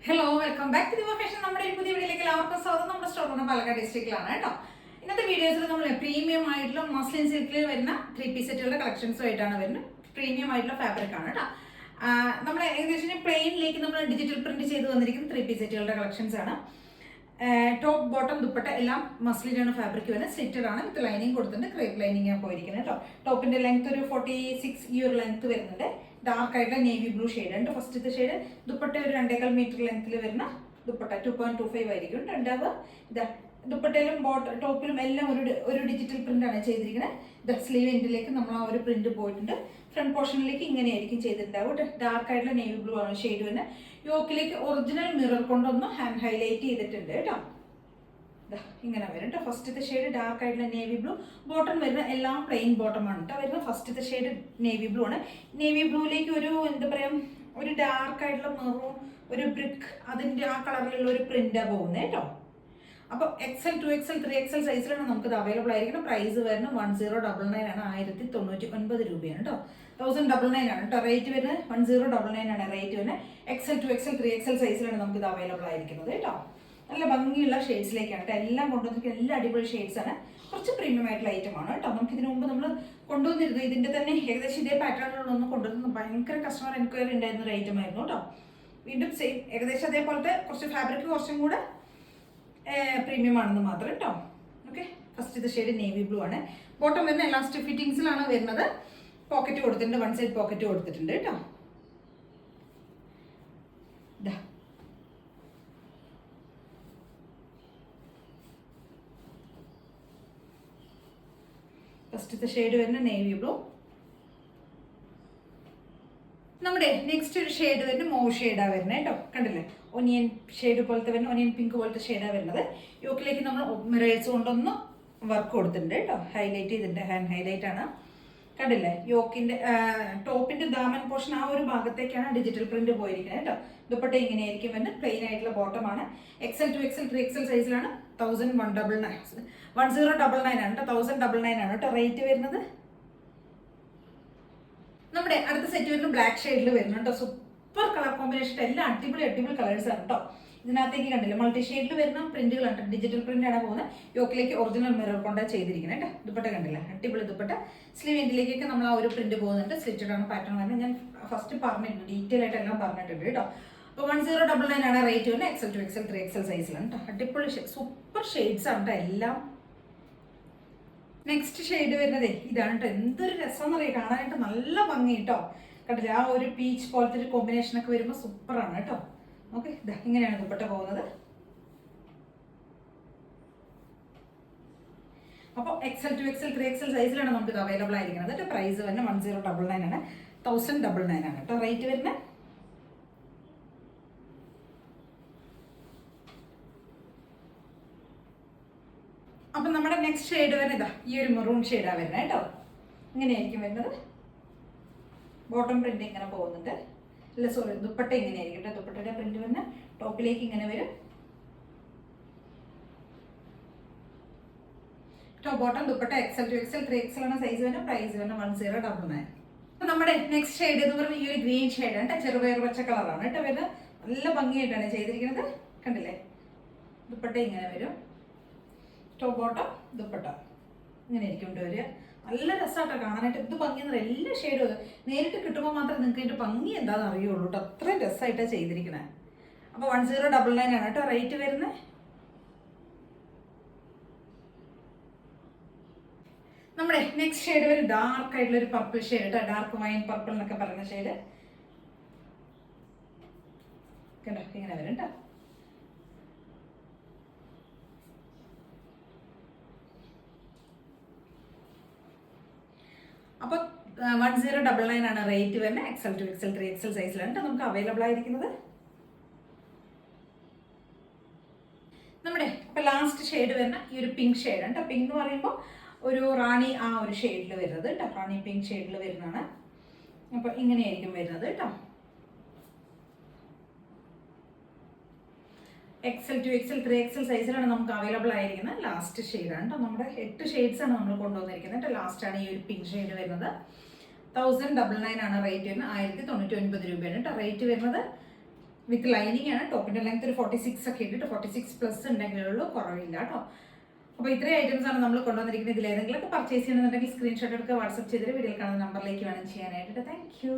Hello, welcome back to ദിവ fashion. നമ്മുടെ ഒരു പുതിയ വീഡിയോയിലേക്ക് എല്ലാവർക്കും സ്വാഗതം. നമ്മുടെ സ്റ്റോർ പാലക്കാട് ഡിസ്ട്രിക്റ്റിലാണ് കേട്ടോ. ഇന്നത്തെ വീഡിയോസിൽ നമ്മൾ പ്രീമിയം ആയിട്ടുള്ള മസ്ലിൻ സിൽക്കിൽ വരുന്ന 3 പീസ് സെറ്റുകളുടെ കളക്ഷൻസുമായിട്ടാണ് വരുന്നത്. പ്രീമിയം ആയിട്ടുള്ള ഫാബ്രിക് ആണ് കേട്ടോ. നമ്മൾ ഏകദേശം പ്ലെയിനിലേക്ക് നമ്മൾ ഡിജിറ്റൽ പ്രിന്റ് ചെയ്ത് വന്നിരിക്കുന്ന 3 പീസ് സെറ്റുകളുടെ കളക്ഷൻസ് ആണ്. ടോപ്പ് ബോട്ടം ദുപ്പട്ട എല്ലാം മസ്ലിനാണ് ഫാബ്രിക് വരുന്നത്. സ്ലിറ്റഡ് ആണ്, വിത്ത് ലൈനിങ് കൊടുത്തിട്ടുണ്ട്. ക്രേപ്പ് ലൈനിങ് ആണ് പോയിരിക്കുന്നത് കേട്ടോ. ടോപ്പിന്റെ ലെങ്ത് ഒരു 46 ഈ ഒരു ലെങ്ത് വരുന്നുണ്ട്. ഡാർക്ക് ആയിട്ടുള്ള നേവി ബ്ലൂ ഷെയ്ഡ് ഉണ്ട്. ഫസ്റ്റത്തെ ഷെയ്ഡ് ദുപ്പട്ട ഒരു 2.25 മീറ്റർ ലെങ്ത്തിൽ വരുന്ന ദുപ്പട്ട 2.25 ആയിരിക്കും. രണ്ടാമത് ഇതാ ദുപ്പട്ടയിലും ടോപ്പിലും എല്ലാം ഒരു ഡിജിറ്റൽ പ്രിന്റ് ആണ് ചെയ്തിരിക്കുന്നത്. സ്ലീവ് എൻഡിലേക്ക് നമ്മൾ ആ ഒരു പ്രിന്റ് പോയിട്ടുണ്ട്. ഫ്രണ്ട് പോർഷനിലേക്ക് ഇങ്ങനെയായിരിക്കും ചെയ്തിട്ടുണ്ടാവും. ഡാർക്ക് ആയിട്ടുള്ള നേവി ബ്ലൂ ആണ് ഷെയ്ഡ് വരുന്നത്. യോക്കിലേക്ക് ഒറിജിനൽ മിറർ കൊണ്ടൊന്ന് ഹാൻഡ് ഹൈലൈറ്റ് ചെയ്തിട്ടുണ്ട് കേട്ടോ. ഇങ്ങനെ വരും കേട്ടോ. ഫസ്റ്റത്തെ ഷെയ്ഡ് ഡാർക്ക് ആയിട്ടുള്ള നേവി ബ്ലൂ. ബോട്ടം വരുന്ന എല്ലാം പ്ലെയിൻ ബോട്ടം ആണ് കേട്ടോ വരുന്നത്. ഫസ്റ്റത്തെ ഷെയ്ഡ് നേവി ബ്ലൂ ആണ്. നേവി ബ്ലൂയിലേക്ക് ഒരു എന്താ പറയുക, ഒരു ഡാർക്ക് ആയിട്ടുള്ള മെറൂൺ, ഒരു ബ്രിക്ക്, അതിൻ്റെ ആ കളറിലുള്ള ഒരു പ്രിന്റാണ് പോകുന്നത് കേട്ടോ. അപ്പോൾ XL 2XL 3XL സൈസിലാണ് നമുക്കിത് അവൈലബിൾ ആയിരിക്കണം. പ്രൈസ് വരുന്നത് 1099 ആണ്. 1099 രൂപയാണ് കേട്ടോ. 1099 ആണ് കേട്ടോ റേറ്റ് വരുന്നത്. 1099 ആണ് റേറ്റ് വരുന്നത്. XL 2XL 3XL സൈസിലാണ് നമുക്കിത് അവൈലബിൾ ആയിരിക്കുന്നത് കേട്ടോ. നല്ല ഭംഗിയുള്ള ഷെയ്ഡ്സിലേക്കാണ് കേട്ടോ എല്ലാം കൊണ്ടുവന്നിരിക്കുന്നത്. എല്ലാ അടിപൊളി ഷെയ്ഡ്സ് ആണ്. കുറച്ച് പ്രീമിയം ആയിട്ടുള്ള ഐറ്റം ആണ് കേട്ടോ. നമുക്ക് ഇതിനു മുമ്പ് നമ്മൾ കൊണ്ടുവന്നിരുന്നത് ഇതിന്റെ തന്നെ ഏകദേശം ഇതേ പാറ്റേണുകളൊന്നും കൊണ്ടുവരുന്നത് ഭയങ്കര കസ്റ്റമർ എൻക്വയറി ഉണ്ടായിരുന്ന ഒരു ഐറ്റം ആയിരുന്നു കേട്ടോ. വീണ്ടും സെയിം ഏകദേശം അതേപോലത്തെ കുറച്ച് ഫാബ്രിക് കുറച്ചും കൂടെ പ്രീമിയം ആണെന്ന് മാത്രം കേട്ടോ. ഓക്കെ, ഫസ്റ്റ് ഇത് ഷെയ്ഡ് നേവി ബ്ലൂ ആണ്. ബോട്ടം വരുന്ന എലാസ്റ്റിക് ഫിറ്റിംഗ്സിലാണ് വരുന്നത്. പോക്കറ്റ് കൊടുത്തിട്ടുണ്ട്, വൺ സൈഡ് പോക്കറ്റ് കൊടുത്തിട്ടുണ്ട് കേട്ടോ. ഫസ്റ്റത്തെ ഷെയ്ഡ് വരുന്ന നേവി ബ്ലൂ. നമ്മുടെ നെക്സ്റ്റ് ഒരു ഷെയ്ഡ് വരുന്നത് മോ ഷെയ്ഡാണ് വരുന്നത് കേട്ടോ. കണ്ടില്ലേ, ഒനിയൻ ഷെയ്ഡ് പോലത്തെ വരുന്ന ഒനിയൻ പിങ്ക് പോലത്തെ ഷെയ്ഡാണ് വരുന്നത്. യോക്കിലേക്ക് നമ്മൾ മിറേഴ്സ് കൊണ്ടൊന്ന് വർക്ക് കൊടുത്തിട്ടുണ്ട് കേട്ടോ. ഹൈലൈറ്റ് ചെയ്തിട്ടുണ്ട്, ഹാൻഡ് ഹൈലൈറ്റ് ആണ്. കണ്ടില്ലേ, യോക്കിന്റെ ടോപ്പിന്റെ ദാമൻ പോർഷൻ ആ ഒരു ഭാഗത്തേക്കാണ് ഡിജിറ്റൽ പ്രിന്റ് പോയിരിക്കുന്നത് കേട്ടോ. ദുപ്പട്ട ഇങ്ങനെയായിരിക്കും വരുന്നത്. പ്ലെയിൻ ആയിട്ടുള്ള ബോട്ടം ആണ്. XL 2XL 3XL സൈസിലാണ്. 1099 ആണ് കേട്ടോ. 1099 ആണ് കേട്ടോ റേറ്റ് വരുന്നത്. നമ്മുടെ അടുത്ത സെറ്റ് വരുന്നത് ബ്ലാക്ക് ഷെയ്ഡിൽ വരുന്നു കേട്ടോ. സൂപ്പർ കളർ കോമ്പിനേഷൻ, എല്ലാം അടിപൊളി കളേഴ്സ് ആണ് കേട്ടോ. ഇതിനകത്തേക്ക് കണ്ടില്ല, മൾട്ടി ഷെയ്ഡിൽ വരുന്ന പ്രിന്റുകളാണ്. ഡിജിറ്റൽ പ്രിന്റ് ആണ് പോകുന്നത്. യോക്കിലേക്ക് ഒറിജിനൽ മിറർ കൊണ്ടാണ് ചെയ്തിരിക്കുന്നത് കേട്ടോ. ദുപ്പട്ട കണ്ടില്ല, അടിപൊളി ദുപ്പട്ട. സ്ലീവ് എൻഡിലേക്കൊക്കെ നമ്മൾ ആ ഒരു പ്രിന്റ് പോകുന്നുണ്ട്. സ്ലിറ്റഡ് ആണ് പാറ്റേൺ വരുന്നത്. ഞാൻ ഫസ്റ്റ് പറഞ്ഞിട്ടുണ്ട്, ഡീറ്റെയിൽ ആയിട്ട് എല്ലാം പറഞ്ഞിട്ടുണ്ട് കേട്ടോ. അപ്പോൾ 1099 ആണ് റേറ്റ് വരുന്നത്. XL 2XL 3XL സൈസിലാണ് കേട്ടോ. അടിപൊളി സൂപ്പർ ഷെയ്ഡ്സ് ആണ് കേട്ടോ എല്ലാം. നെക്സ്റ്റ് ഷെയ്ഡ് വരുന്നത് ഇതാണ് കേട്ടോ. എന്തൊരു രസം എന്നറിയാം, കാണാനായിട്ട് നല്ല ഭംഗി കേട്ടോ. കണ്ടില്ല, ആ ഒരു പീച്ച് പോലത്തെ ഒരു കോമ്പിനേഷൻ ഒക്കെ വരുമ്പോൾ സൂപ്പറാണ് കേട്ടോ. ഓക്കെ, ഇങ്ങനെയാണ് ദുപ്പട്ട പോകുന്നത്. അപ്പോൾ XL 2XL 3XL സൈസിലാണ് നമുക്ക് ഇത് അവൈലബിൾ ആയിരിക്കുന്നത്. പ്രൈസ് വരുന്നത് 1099 ആണ്. 1099 ആണ് കേട്ടോ റേറ്റ് വരുന്നത്. അപ്പം നമ്മുടെ നെക്സ്റ്റ് ഷെയ്ഡ് വരുന്നത് ഇതാ ഈ ഒരു മെറൂൺ ഷെയ്ഡാണ് വരുന്നത് കേട്ടോ. ഇങ്ങനെയായിരിക്കും വരുന്നത്. ബോട്ടം പ്രിന്റ് ഇങ്ങനെ പോകുന്നുണ്ട്. അല്ല സോറി, ദുപ്പട്ട ഇങ്ങനെയായിരിക്കും കേട്ടോ. ദുപ്പട്ടയുടെ പ്രിന്റ് വരുന്ന ടോപ്പിലേക്ക് ഇങ്ങനെ വരും. Top bottom dupatta XL 2XL 3XL ആണ് സൈസ് വരുന്നത്. പ്രൈസ് വരുന്നത് 1099. അപ്പം നമ്മുടെ നെക്സ്റ്റ് ഷെയ്ഡ് എന്ന് പറയുന്നത് ഈ ഒരു ഗ്രീൻ ഷെയ്ഡാണ് കേട്ടോ. ചെറുപയർ പച്ച കളറാണ് കേട്ടോ വരുന്നത്. നല്ല ഭംഗിയായിട്ടാണ് ചെയ്തിരിക്കുന്നത്. കണ്ടില്ലേ, ദുപ്പട്ട ഇങ്ങനെ വരും. ടോപ്പ് ബോട്ടം ദുപ്പട്ട ഇങ്ങനെ ആയിരിക്കും വരിക. നല്ല രസമായിട്ടോ കാണാനായിട്ട്. എന്ത് ഭംഗിയെന്ന് പറയാം. എല്ലാ ഷെയ്ഡും നേരിട്ട് കിട്ടുമ്പോൾ മാത്രമേ നിങ്ങൾക്ക് അതിൻ്റെ ഭംഗി എന്താണെന്ന് അറിയുള്ളൂ കേട്ടോ. അത്രയും രസമായിട്ടാണ് ചെയ്തിരിക്കുന്നത്. അപ്പോൾ 1099 ആണ് കേട്ടോ റേറ്റ് വരുന്നത്. നമ്മുടെ നെക്സ്റ്റ് ഷെയ്ഡ് വരും ഡാർക്ക് ആയിട്ടുള്ള ഒരു പർപ്പിൾ ഷെയ്ഡ് കേട്ടോ. ഡാർക്ക് വൈൻ പർപ്പിൾ എന്നൊക്കെ പറയുന്ന ഷെയ്ഡ് കേട്ടോ. ഇങ്ങനെ വരും കേട്ടോ. അപ്പോൾ 1099 ആണ് റേറ്റ് വരുന്നത്. XL 2XL 3XL സൈസിലാണ് നമുക്ക് അവൈലബിൾ ആയിരിക്കുന്നത്. നമ്മുടെ അപ്പോൾ ലാസ്റ്റ് ഷെയ്ഡ് വരുന്ന ഈ ഒരു പിങ്ക് ഷെയ്ഡ് കേട്ടോ. പിങ്ക് എന്ന് പറയുമ്പോൾ ഒരു റാണി ആ ഒരു ഷെയ്ഡിൽ വരുന്നത് കേട്ടോ. റാണി പിങ്ക് ഷെയ്ഡിൽ വരുന്നതാണ്. അപ്പോൾ ഇങ്ങനെയായിരിക്കും വരുന്നത് കേട്ടോ. XL 2XL 3XL സൈസിലാണ് നമുക്ക് അവൈലബിൾ ആയിരിക്കുന്നത്. ലാസ്റ്റ് ഷെയ്ഡാണ് കേട്ടോ. നമ്മുടെ 8 ഷെയ്ഡ്സ് ആണ് നമ്മൾ കൊണ്ടുവന്നിരിക്കുന്നത്. ലാസ്റ്റ് ആണ് ഈ ഒരു പിങ്ക് ഷെയ്ഡ് വരുന്നത്. 1099 ആണ് റേറ്റ് വരുന്നത്. 1099 രൂപയാണ് കേട്ടോ റേറ്റ് വരുന്നത്. വിത്ത് ലൈനിങ് ആണ്. ടോപ്പിന്റെ ലെങ്ത് ഒരു 46 ഒക്കെ ഇട്ടിട്ട് 46+ ഉണ്ടെങ്കിലുള്ളൂ, കുറവില്ല കേട്ടോ. അപ്പോൾ ഇത്രയും ഐറ്റംസ് ആണ് നമ്മൾ കൊണ്ടുവന്നിരിക്കുന്നത്. ഇതിൽ ഏതെങ്കിലുമൊക്കെ പർച്ചേസ് ചെയ്യണമെന്നുണ്ടെങ്കിൽ സ്ക്രീൻഷോട്ട് എടുക്കുക, വാട്സ്ആപ്പ് ചെയ്തിട്ട് വീഡിയോയിൽ കാണുന്ന നമ്പറിലേക്ക് വേണം ചെയ്യാനായിട്ട്. Thank you.